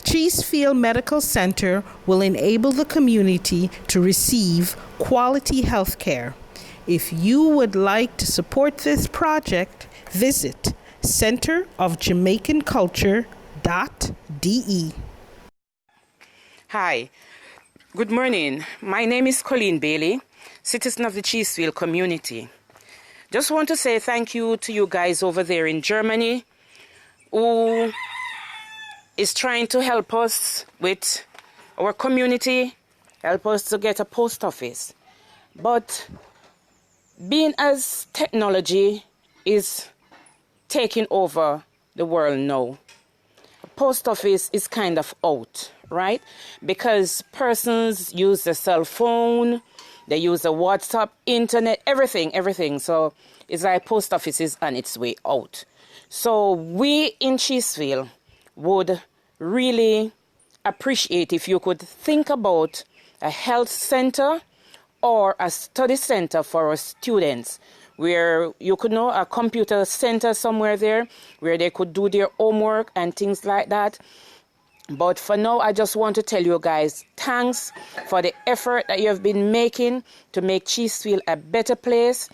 Cheesefield Medical Center will enable the community to receive quality health care. If you would like to support this project, visit centerofjamaicanculture.de. Hi, good morning. My name is Colleen Bailey, citizen of the Cheesefield community. Just want to say thank you to you guys over there in Germany who is trying to help us with our community, help us to get a post office. But being as technology is taking over the world now, a post office is kind of out, right? Because persons use the cell phone, they use the WhatsApp, internet, everything. So it's like post office is on its way out. So we in Cheesefield would really appreciate if you could think about a health center or a study center for our students, where you could know a computer center somewhere there where they could do their homework and things like that. But for now, I just want to tell you guys, thanks for the effort that you have been making to make Cheesefield a better place.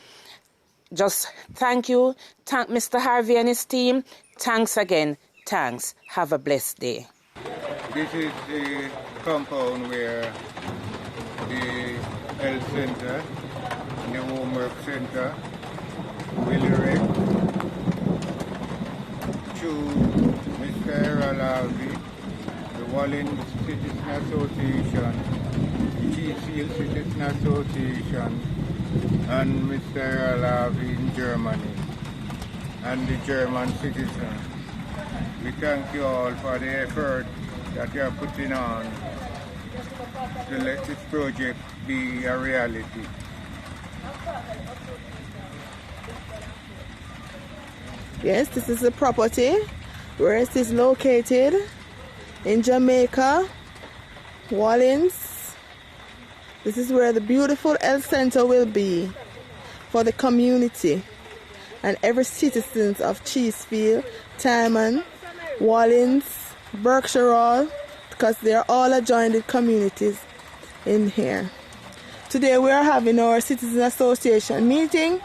Just thank you. Thank Mr. Harvey and his team. Thanks again. Thanks. Have a blessed day. This is the compound where the health center and the homework center will erect to Mr. Alavi, the Wallin Citizen Association, Cheesefield Citizen Association, and Mr. Alavi in Germany, and the German citizens. We thank you all for the effort that you are putting on to let this project be a reality. Yes, this is the property where it is located in Jamaica, Wallins. This is where the beautiful health center will be for the community and every citizens of Cheesefield, Timon, Wallins, Berkshire Hall, because they are all adjoining communities in here. Today we are having our Citizen Association meeting,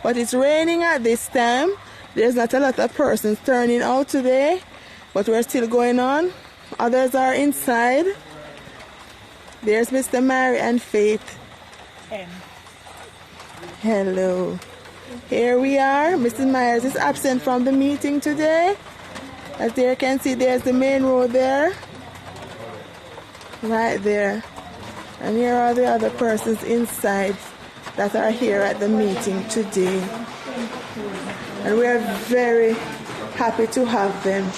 but it's raining at this time. There's not a lot of persons turning out today, but we're still going on. Others are inside. There's Mr. Mary and Faith. Hello. Here we are. Mrs. Myers is absent from the meeting today. As you can see, there's the main road there. Right there. And here are the other persons inside that are here at the meeting today. And we are very happy to have them.